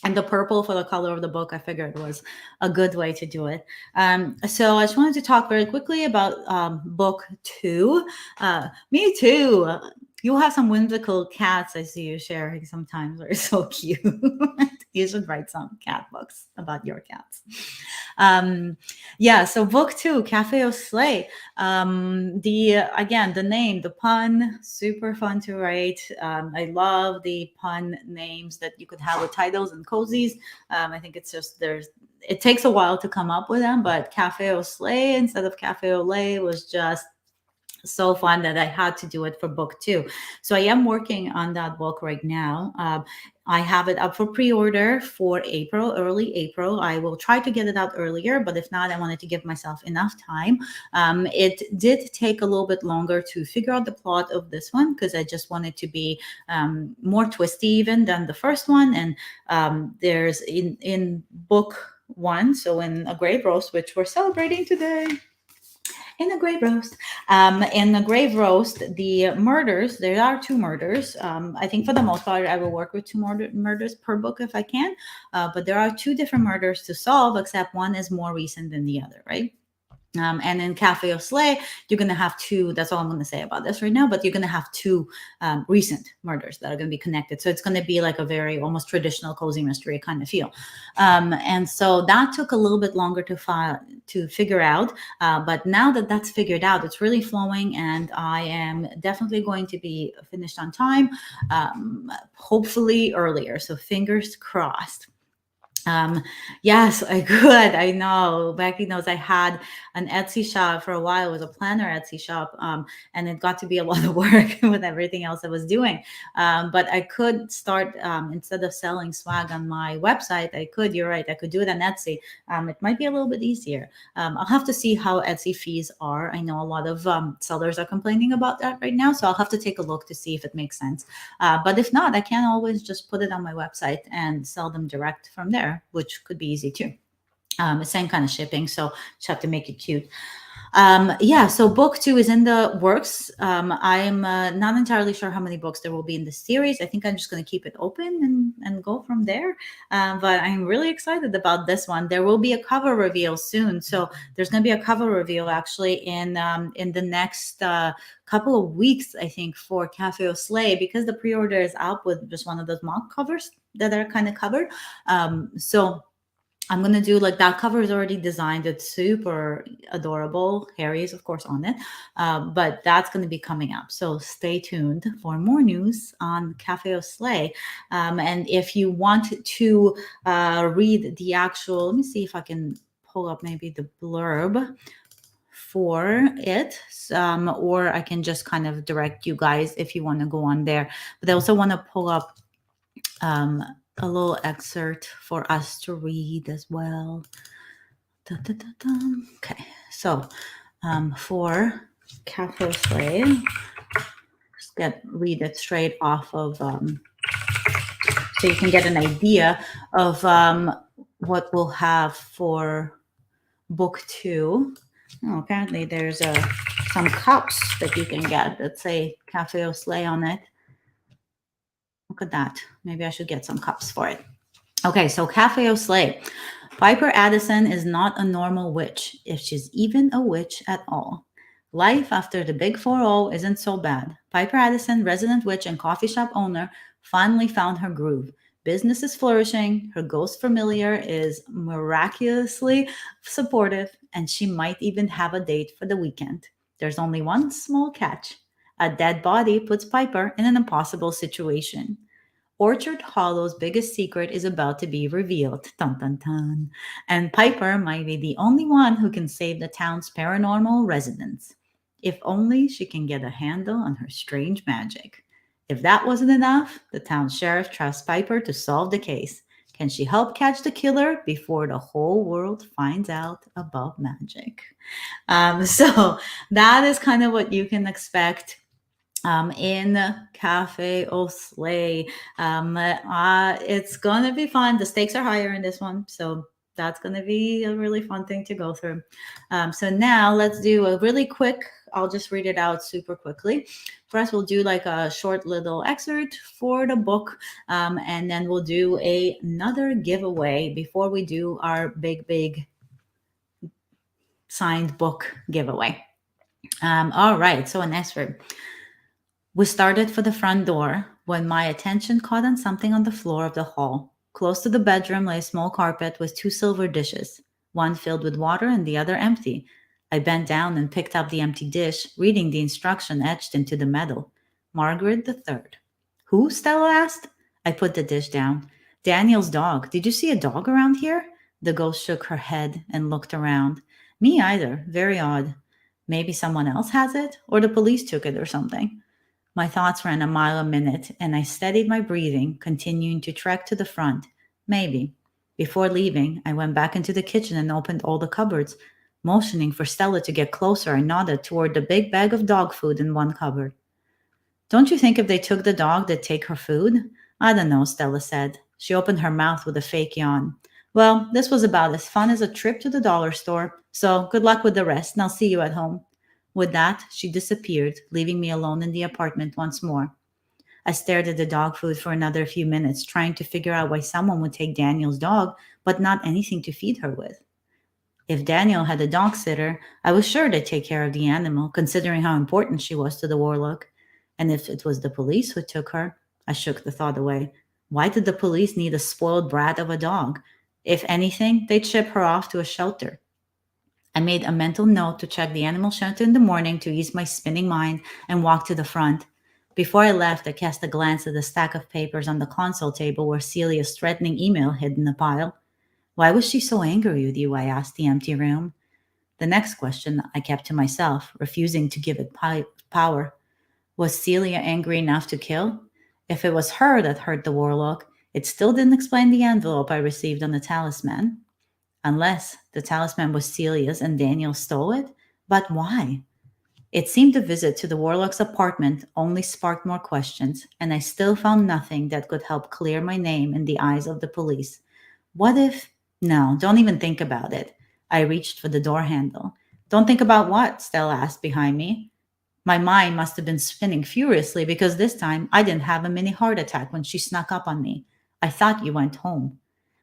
And the purple for the color of the book, I figured was a good way to do it. So I just wanted to talk very quickly about book 2. Me too. You have some whimsical cats I see you sharing sometimes. They're so cute. You should write some cat books about your cats. Yeah, so book 2, Cafe au Sleigh. The name, the pun, super fun to write. I love the pun names that you could have with titles and cozies. I think it's just it takes a while to come up with them, but Cafe au Sleigh instead of Cafe au Lait was just so fun that I had to do it for book 2. So I am working on that book right now. I have it up for pre-order for April, early April. I will try to get it out earlier, but if not, I wanted to give myself enough time. It did take a little bit longer to figure out the plot of this one because I just wanted to be more twisty even than the first one. And there's in book 1, so in A Grave Roast, which we're celebrating today, in a grave roast. In the grave roast, the murders, there are 2 murders. I think for the most part, I will work with 2 murders per book if I can. But there are 2 different murders to solve, except one is more recent than the other, right? And in Cafe au Sleigh, you're going to have 2. That's all I'm going to say about this right now. But you're going to have 2 recent murders that are going to be connected. So it's going to be like a very almost traditional cozy mystery kind of feel. And so that took a little bit longer to figure out. But now that that's figured out, it's really flowing, and I am definitely going to be finished on time, hopefully earlier. So fingers crossed. Yes, I could. I know. Becky knows I had an Etsy shop for a while. It was a planner Etsy shop. And it got to be a lot of work with everything else I was doing. But I could start, instead of selling swag on my website, you're right, I could do it on Etsy. It might be a little bit easier. I'll have to see how Etsy fees are. I know a lot of sellers are complaining about that right now. So I'll have to take a look to see if it makes sense. But if not, I can always just put it on my website and sell them direct from there, which could be easy too. Same kind of shipping, so just have to make it cute. Yeah, so book 2 is in the works. I'm not entirely sure how many books there will be in the series. I think I'm just going to keep it open and go from there. But I'm really excited about this one. There will be a cover reveal soon. So there's going to be a cover reveal actually in the next couple of weeks, I think, for Cafe au Sleigh, because the pre-order is out with just one of those mock covers that are kind of covered. So I'm going to do, like, that cover is already designed. It's super adorable. Harry is, of course, on it. But that's going to be coming up. So stay tuned for more news on Cafe au Sleigh. And if you want to read the actual, let me see if I can pull up maybe the blurb for it, or I can just kind of direct you guys if you want to go on there. But I also want to pull up a little excerpt for us to read as well. Okay, so for Cafe au Sleigh, just read it straight off of, so you can get an idea of what we'll have for book 2. Oh, apparently there's some cups that you can get that say Cafe au Sleigh on it. Look at that. Maybe I should get some cups for it. Okay, so Cafe au Slay. Piper Addison is not a normal witch, if she's even a witch at all. Life after the Big 4-0 isn't so bad. Piper Addison, resident witch and coffee shop owner, finally found her groove. Business is flourishing, her ghost familiar is miraculously supportive, and she might even have a date for the weekend. There's only one small catch. A dead body puts Piper in an impossible situation. Orchard Hollow's biggest secret is about to be revealed. Dun, dun, dun. And Piper might be the only one who can save the town's paranormal residents. If only she can get a handle on her strange magic. If that wasn't enough, the town sheriff trusts Piper to solve the case. Can she help catch the killer before the whole world finds out about magic? So that is kind of what you can expect in Cafe au Slay. It's going to be fun. The stakes are higher in this one. So that's going to be a really fun thing to go through. So now let's do a really quick, I'll just read it out super quickly. First, we'll do like a short little excerpt for the book, and then we'll do another giveaway before we do our big signed book giveaway. All right, so an excerpt. We started for the front door when my attention caught on something on the floor of the hall. Close to the bedroom lay a small carpet with two silver dishes, one filled with water and the other empty. I bent down and picked up the empty dish, reading the instruction etched into the metal. Margaret the Third. Who? Stella asked. I put the dish down. Daniel's dog. Did you see a dog around here? The ghost shook her head and looked around. Me either. Very odd. Maybe someone else has it, or the police took it or something. My thoughts ran a mile a minute, and I steadied my breathing, continuing to trek to the front. Maybe. Before leaving, I went back into the kitchen and opened all the cupboards. Motioning for Stella to get closer, I nodded toward the big bag of dog food in one cupboard. Don't you think if they took the dog, they'd take her food? I don't know, Stella said. She opened her mouth with a fake yawn. Well, this was about as fun as a trip to the dollar store, so good luck with the rest, and I'll see you at home. With that, she disappeared, leaving me alone in the apartment once more. I stared at the dog food for another few minutes, trying to figure out why someone would take Daniel's dog, but not anything to feed her with. If Daniel had a dog sitter, I was sure they'd take care of the animal, considering how important she was to the warlock. And if it was the police who took her, I shook the thought away. Why did the police need a spoiled brat of a dog? If anything, they'd ship her off to a shelter. I made a mental note to check the animal shelter in the morning to ease my spinning mind and walk to the front. Before I left, I cast a glance at the stack of papers on the console table where Celia's threatening email hid in a pile. Why was she so angry with you? I asked the empty room. The next question I kept to myself, refusing to give it power. Was Celia angry enough to kill? If it was her that hurt the warlock, it still didn't explain the envelope I received on the talisman. Unless the talisman was Celia's and Daniel stole it? But why? It seemed the visit to the warlock's apartment only sparked more questions, and I still found nothing that could help clear my name in the eyes of the police. What if? No, don't even think about it. I reached for the door handle. Don't think about what? Stella asked behind me. My mind must have been spinning furiously because this time I didn't have a mini heart attack when she snuck up on me. I thought you went home.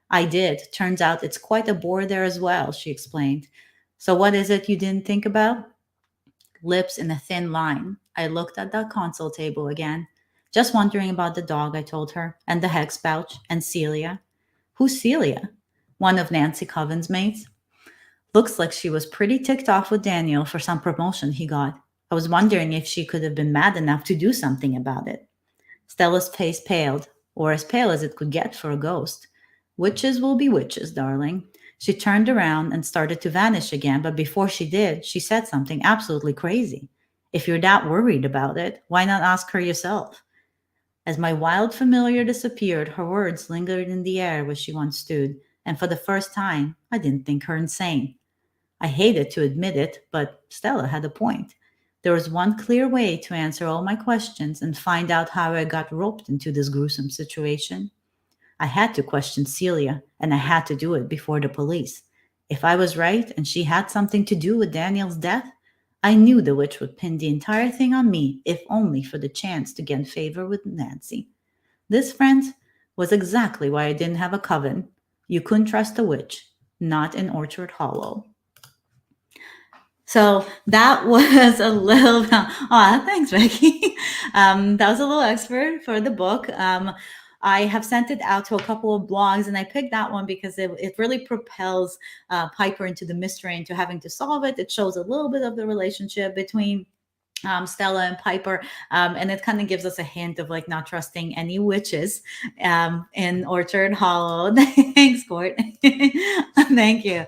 I did. Turns out it's quite a bore there as well, she explained. So what is it you didn't think about? Lips in a thin line. I looked at the console table again. Just wondering about the dog, I told her, and the hex pouch, and Celia. Who's Celia? One of Nancy Coven's mates. Looks like she was pretty ticked off with Daniel for some promotion he got. I was wondering if she could have been mad enough to do something about it. Stella's face paled, or as pale as it could get for a ghost. Witches will be witches, darling. She turned around and started to vanish again, but before she did, she said something absolutely crazy. If you're that worried about it, why not ask her yourself? As my wild familiar disappeared, her words lingered in the air where she once stood, and for the first time, I didn't think her insane. I hated to admit it, but Stella had a point. There was one clear way to answer all my questions and find out how I got roped into this gruesome situation. I had to question Celia, and I had to do it before the police. If I was right and she had something to do with Daniel's death, I knew the witch would pin the entire thing on me, if only for the chance to get favor with Nancy. This, friends, was exactly why I didn't have a coven. You couldn't trust a witch, not in Orchard Hollow. So that was a little, oh, thanks, Becky. That was a little expert for the book. I have sent it out to a couple of blogs, and I picked that one because it really propels Piper into the mystery, into having to solve it. It shows a little bit of the relationship between Stella and Piper, and it kind of gives us a hint of like not trusting any witches in Orchard Hollow. Thanks, Court. Thank you.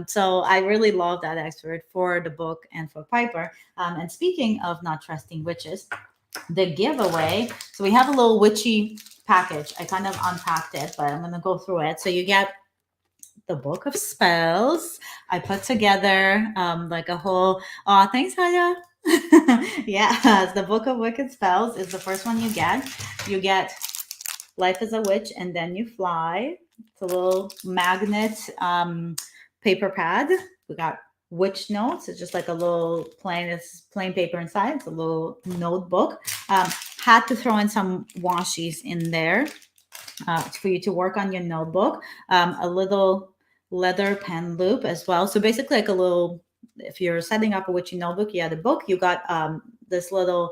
So I really love that excerpt for the book and for Piper. And speaking of not trusting witches, the giveaway. So we have a little witchy package. I kind of unpacked it, but I'm going to go through it. So you get the book of spells. I put together like a whole, oh, thanks, Haya. Yeah, the book of wicked spells is the first one you get. You get Life as a Witch and Then You Fly. It's a little magnet paper pad. We got witch notes. It's just like a little it's plain paper inside. It's a little notebook. Had to throw in some washies in there for you to work on your notebook. A little leather pen loop as well. So basically like a little, if you're setting up a witchy notebook, you had a book, you got this little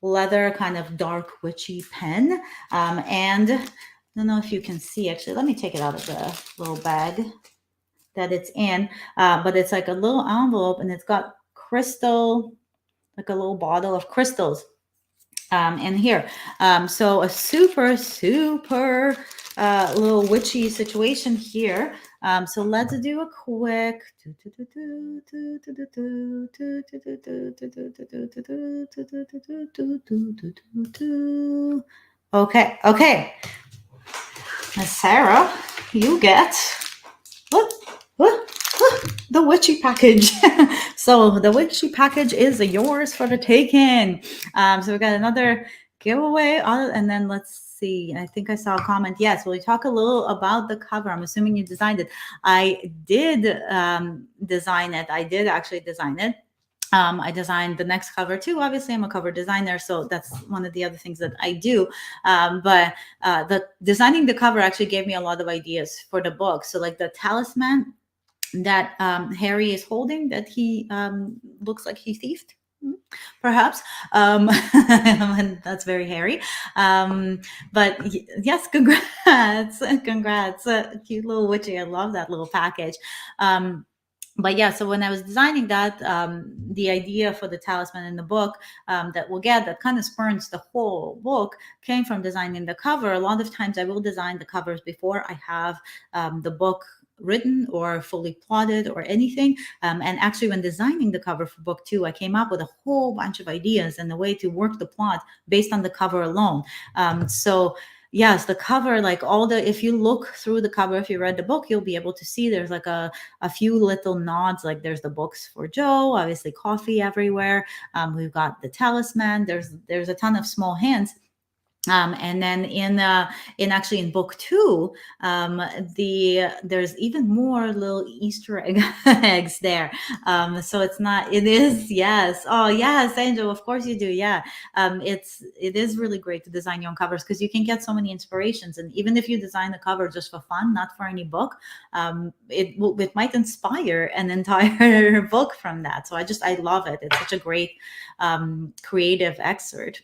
leather kind of dark witchy pen. And I don't know if you can see, actually, let me take it out of the little bag that it's in. But it's like a little envelope and it's got crystal, like a little bottle of crystals in here. So a super little witchy situation here. So let's do a quick. Okay. Miss Sarah, you get the witchy package. So the witchy package is yours for the taking. So we got another giveaway, and then let's see. I think I saw a comment. Yes, will you talk a little about the cover? I'm assuming you designed it. I did design it. I did actually design it. I designed the next cover too. Obviously, I'm a cover designer, so that's one of the other things that I do. But the designing the cover actually gave me a lot of ideas for the book. So like the talisman that Harry is holding, that he looks like he thieved, perhaps. That's very hairy. But yes, congrats. Cute little witchy. I love that little package. But yeah, so when I was designing that, the idea for the talisman in the book that we'll get, that kind of spurns the whole book, came from designing the cover. A lot of times I will design the covers before I have the book written or fully plotted or anything. And actually, when designing the cover for book 2, I came up with a whole bunch of ideas and a way to work the plot based on the cover alone. So yes, the cover, like if you look through the cover, if you read the book, you'll be able to see there's like a few little nods, like there's the books for Joe, obviously coffee everywhere. We've got the talisman. There's a ton of small hints. And then in book 2, there's even more little Easter eggs there. So it is, yes. Oh yes, Angel, of course you do. Yeah. It is really great to design your own covers because you can get so many inspirations. And even if you design the cover just for fun, not for any book, it might inspire an entire book from that. So I love it. It's such a great creative excerpt.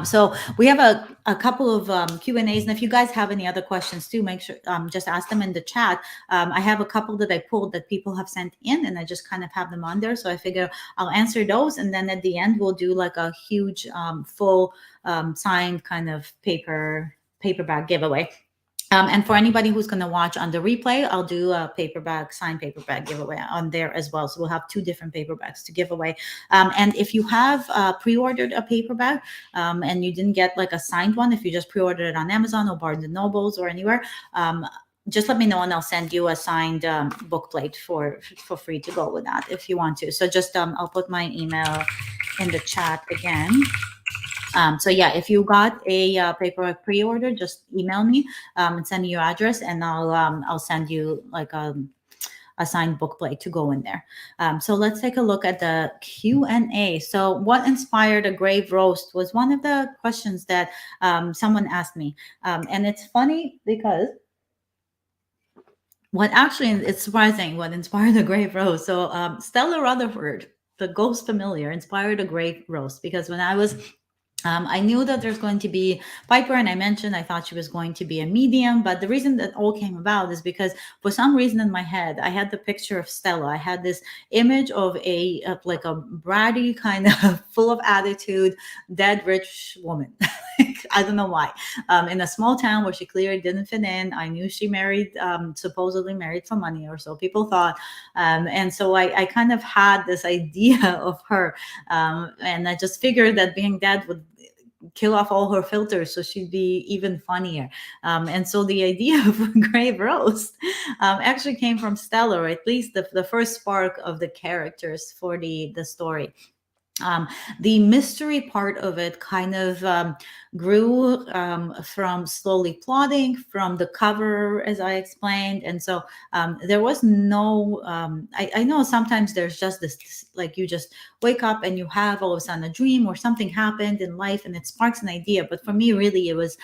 So we have a couple of Q&As, and if you guys have any other questions too, make sure just ask them in the chat. I have a couple that I pulled that people have sent in, and I just kind of have them on there. So I figure I'll answer those, and then at the end we'll do like a huge full signed kind of paperback giveaway. And for anybody who's going to watch on the replay, I'll do a signed paperback giveaway on there as well. So we'll have 2 different paperbacks to give away. And if you have pre-ordered a paperback and you didn't get like a signed one, if you just pre-ordered it on Amazon or Barnes and Nobles or anywhere, just let me know and I'll send you a signed book plate for free to go with that if you want to. So just I'll put my email in the chat again. So yeah, if you got a paperback pre-order, just email me and send me your address, and I'll send you like assigned book plate to go in there. So let's take a look at the Q&A. So what inspired a grave roast was one of the questions that someone asked me. And it's funny because what actually, it's surprising what inspired a grave roast. So Stella Rutherford, the ghost familiar, inspired a grave roast because when I was I knew that there's going to be Piper, and I mentioned I thought she was going to be a medium. But the reason that all came about is because for some reason in my head, I had the picture of Stella. I had this image of like a bratty kind of full of attitude, dead rich woman. I don't know why. In a small town where she clearly didn't fit in. I knew she married, supposedly married for money, or so people thought. And so I kind of had this idea of her. And I just figured that being dead would kill off all her filters so she'd be even funnier. And so the idea of a grave roast actually came from Stella, or at least the first spark of the characters for the story. Um, the mystery part of it kind of grew from slowly plotting from the cover, as I explained. And so there was no, I know sometimes there's just this, like you just wake up and you have all of a sudden a dream or something happened in life and it sparks an idea. But for me, really, it was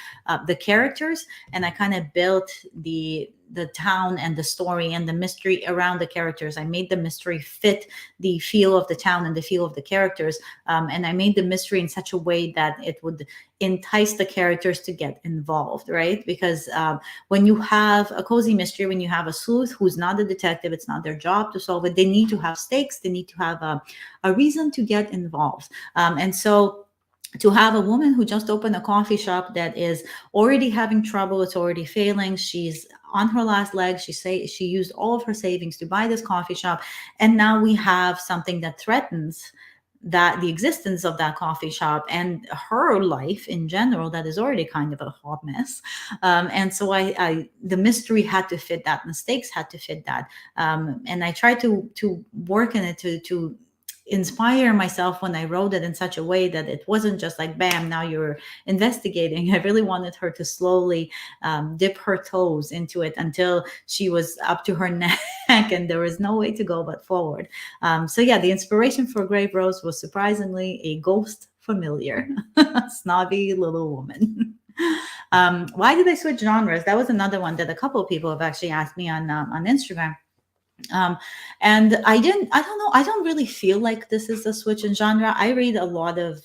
the characters, and I kind of built the town and the story and the mystery around the characters. I made the mystery fit the feel of the town and the feel of the characters. And I made the mystery in such a way that it would entice the characters to get involved, right? Because when you have a cozy mystery, when you have a sleuth who's not a detective, it's not their job to solve it. They need to have stakes. They need to have a reason to get involved. And so to have a woman who just opened a coffee shop that is already having trouble, it's already failing, she's on her last leg, she used all of her savings to buy this coffee shop, and now we have something that threatens that the existence of that coffee shop and her life in general that is already kind of a hot mess. And so the mystery had to fit that, mistakes had to fit that. And I tried to work in it to inspire myself when I wrote it in such a way that it wasn't just like, bam, now you're investigating. I really wanted her to slowly dip her toes into it until she was up to her neck and there was no way to go but forward. So yeah, the inspiration for Grave Rose was surprisingly a ghost familiar, snobby little woman. Why did I switch genres? That was another one that a couple of people have actually asked me on Instagram. And I don't know, I don't really feel like this is a switch in genre. I read a lot of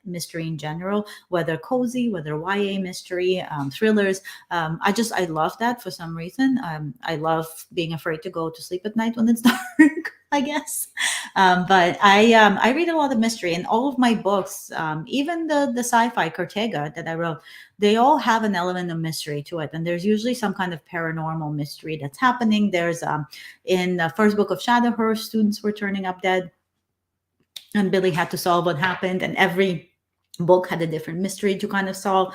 mystery in general, whether cozy, whether YA mystery, thrillers. I love that for some reason. I love being afraid to go to sleep at night when it's dark, I guess. But I read a lot of mystery, and all of my books, even the sci-fi Cortega that I wrote, they all have an element of mystery to it, and there's usually some kind of paranormal mystery that's happening. There's in the first book of Shadowhurst, students were turning up dead, and Billy had to solve what happened, and every book had a different mystery to kind of solve.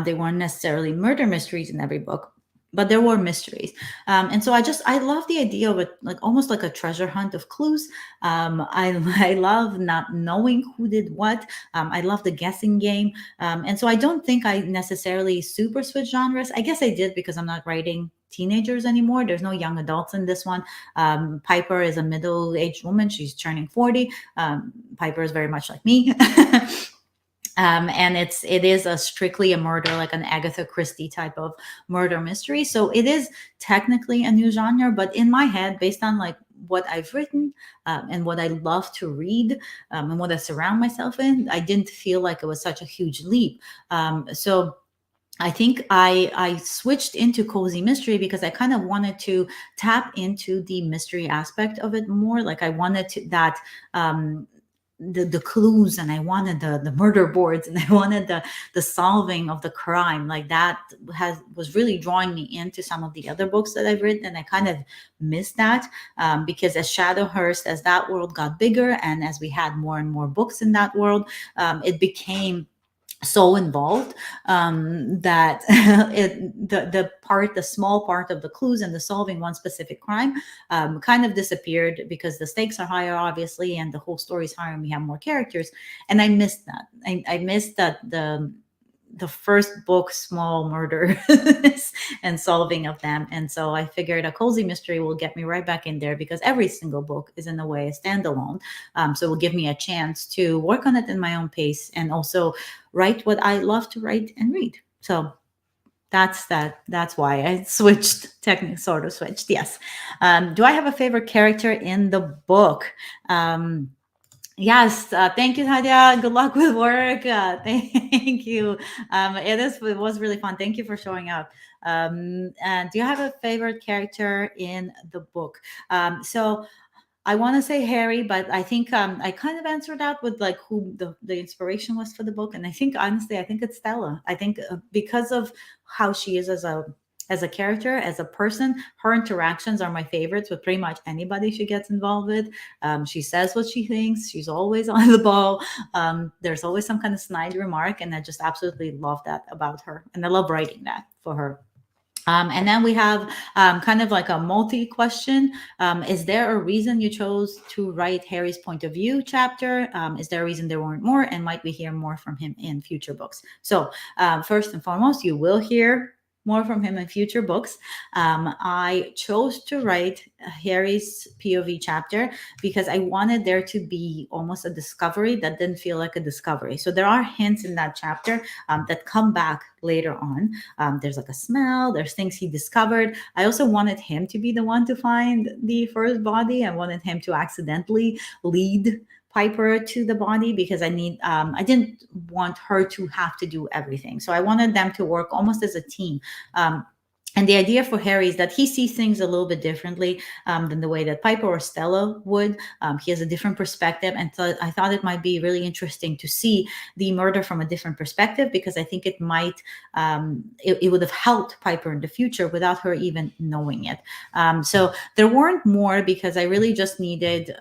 They weren't necessarily murder mysteries in every book, but there were mysteries. And so I love the idea of it, like almost like a treasure hunt of clues. I love not knowing who did what. I love the guessing game. And so I don't think I necessarily super switch genres. I guess I did because I'm not writing teenagers anymore. There's no young adults in this one. Piper is a middle-aged woman. She's turning 40. Piper is very much like me. And it is a strictly a murder, like an Agatha Christie type of murder mystery. So it is technically a new genre, but in my head, based on like what I've written and what I love to read and what I surround myself in, I didn't feel like it was such a huge leap. So I think I switched into cozy mystery because I kind of wanted to tap into the mystery aspect of it more. Like I wanted to that the clues, and I wanted the murder boards, and I wanted the solving of the crime. Like that was really drawing me into some of the other books that I've written, and I kind of missed that because as Shadowhurst, as that world got bigger, and as we had more and more books in that world, it became so involved that the small part of the clues and the solving one specific crime kind of disappeared because the stakes are higher, obviously, and the whole story is higher, and we have more characters. And I missed that. I missed that the first book, small murders and solving of them. And so I figured a cozy mystery will get me right back in there, because every single book is in a way a standalone. So it will give me a chance to work on it in my own pace and also write what I love to write and read. So that's why I switched, technically sort of switched. Yes. Do I have a favorite character in the book? Yes, thank you, Tadia. Good luck with work. Thank you. It was really fun. Thank you for showing up. And do you have a favorite character in the book? So I want to say Harry, but I think I kind of answered that with like who the inspiration was for the book, and I think honestly, I think it's Stella. I think because of how she is as a character, as a person, her interactions are my favorites with pretty much anybody she gets involved with. She says what she thinks. She's always on the ball. There's always some kind of snide remark, and I just absolutely love that about her, and I love writing that for her. And then we have kind of like a multi question. Is there a reason you chose to write Harry's point of view chapter? Is there a reason there weren't more? And might we hear more from him in future books? So, first and foremost, you will hear more from him in future books. I chose to write Harry's POV chapter because I wanted there to be almost a discovery that didn't feel like a discovery. So there are hints in that chapter that come back later on. There's like a smell, there's things he discovered. I also wanted him to be the one to find the first body. I wanted him to accidentally lead Piper to the body because I didn't want her to have to do everything. So I wanted them to work almost as a team. And the idea for Harry is that he sees things a little bit differently than the way that Piper or Stella would. He has a different perspective, and so I thought it might be really interesting to see the murder from a different perspective, because I think it might it would have helped Piper in the future without her even knowing it. So there weren't more because I really just needed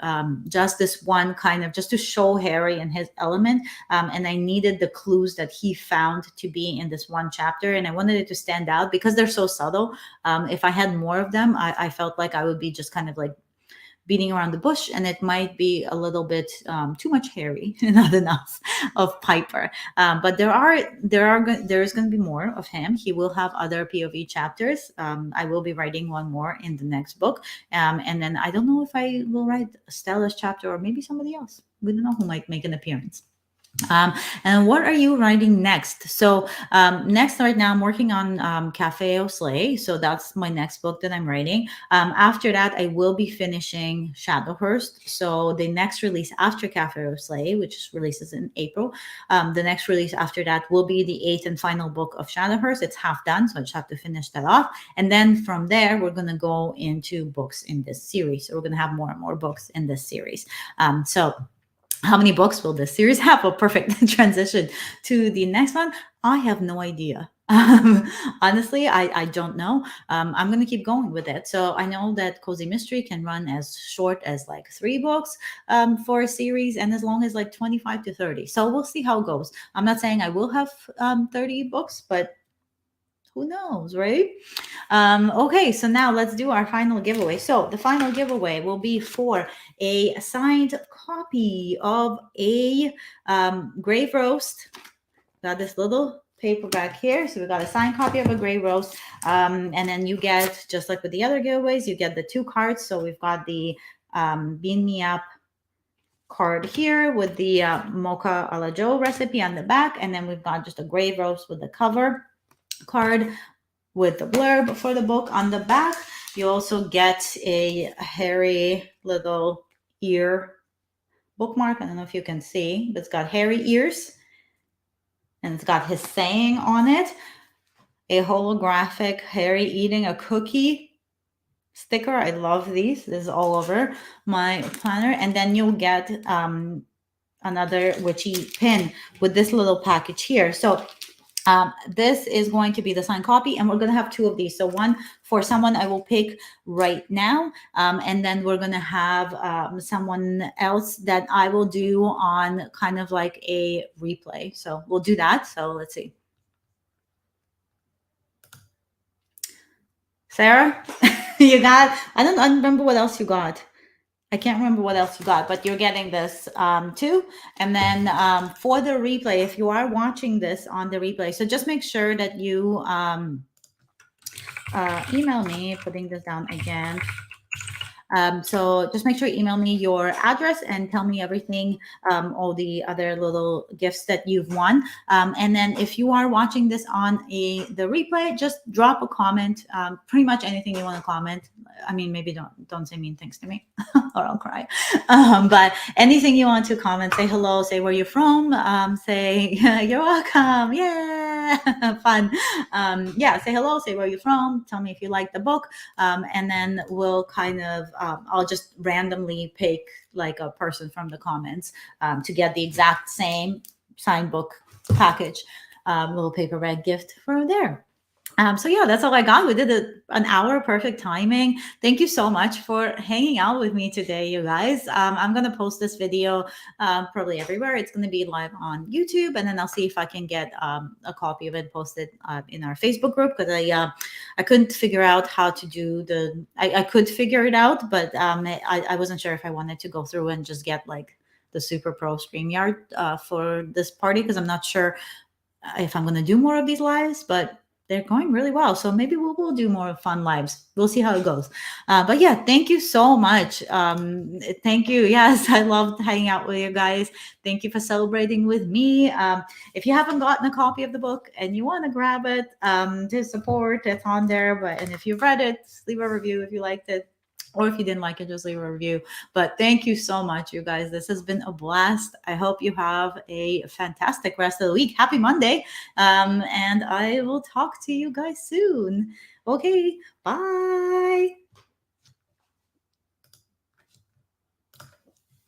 just this one kind of just to show Harry and his element, and I needed the clues that he found to be in this one chapter, and I wanted it to stand out because they're so subtle. If I had more of them, I felt like I would be just kind of like beating around the bush, and it might be a little bit too much Harry, not enough of Piper. But there is going to be more of him. He will have other POV chapters. I will be writing one more in the next book, and then I don't know if I will write Stella's chapter or maybe somebody else. We don't know who might make an appearance. And what are you writing next? So next, right now, I'm working on Cafe au Soleil. So that's my next book that I'm writing. After that, I will be finishing Shadowhurst. So the next release after Cafe au Soleil, which releases in April, the next release after that will be the 8th and final book of Shadowhurst. It's half done, so I just have to finish that off. And then from there, we're going to go into books in this series. So we're going to have more and more books in this series. So how many books will this series have? A perfect transition to the next one. I have no idea. Honestly, I don't know. I'm going to keep going with it. So I know that Cozy Mystery can run as short as like 3 books for a series, and as long as like 25 to 30. So we'll see how it goes. I'm not saying I will have 30 books, but who knows, right? Okay, so now let's do our final giveaway. So the final giveaway will be for a signed copy of a Grave Roast. Got this little paperback here. So we got a signed copy of a Grave Roast. And then you get, just like with the other giveaways, you get the 2 cards. So we've got the Bean Me Up card here with the Mocha a la Joe recipe on the back. And then we've got just a Grave Roast with the cover card with the blurb for the book on the back. You also get a hairy little ear bookmark. I don't know if you can see, but it's got hairy ears and it's got his saying on it. A holographic Harry eating a cookie sticker. I love these. This is all over my planner. And then you'll get another witchy pin with this little package here. So this is going to be the signed copy, and we're going to have 2 of these. So one for someone I will pick right now, and then we're going to have someone else that I will do on kind of like a replay. So we'll do that. So let's see. Sarah, you got, I don't remember what else you got. I can't remember what else you got, but you're getting this too. And then for the replay, if you are watching this on the replay, so just make sure that you email me, putting this down again. So just make sure you email me your address and tell me everything, all the other little gifts that you've won. And then if you are watching this on the replay, just drop a comment. Pretty much anything you want to comment. I mean, maybe don't say mean things to me, or I'll cry. But anything you want to comment, say hello, say where you're from, say you're welcome, yeah, fun. Yeah, say hello, say where you're from, tell me if you like the book, and then we'll kind of I'll just randomly pick like a person from the comments to get the exact same signed book package, little paper bag gift for there. So yeah, that's all I got. We did an hour, perfect timing. Thank you so much for hanging out with me today, you guys. I'm gonna post this video probably everywhere. It's gonna be live on YouTube, and then I'll see if I can get a copy of it posted in our Facebook group, because I couldn't figure out how to do the. I could figure it out, but I wasn't sure if I wanted to go through and just get like the Super Pro StreamYard for this party, because I'm not sure if I'm gonna do more of these lives, but they're going really well. So maybe we'll do more fun lives. We'll see how it goes. But yeah, thank you so much. Thank you. Yes, I loved hanging out with you guys. Thank you for celebrating with me. If you haven't gotten a copy of the book and you want to grab it to support, it's on there. But and if you've read it, leave a review if you liked it. Or if you didn't like it, just leave a review. But thank you so much, you guys. This has been a blast. I hope you have a fantastic rest of the week. Happy Monday. And I will talk to you guys soon. Okay, bye.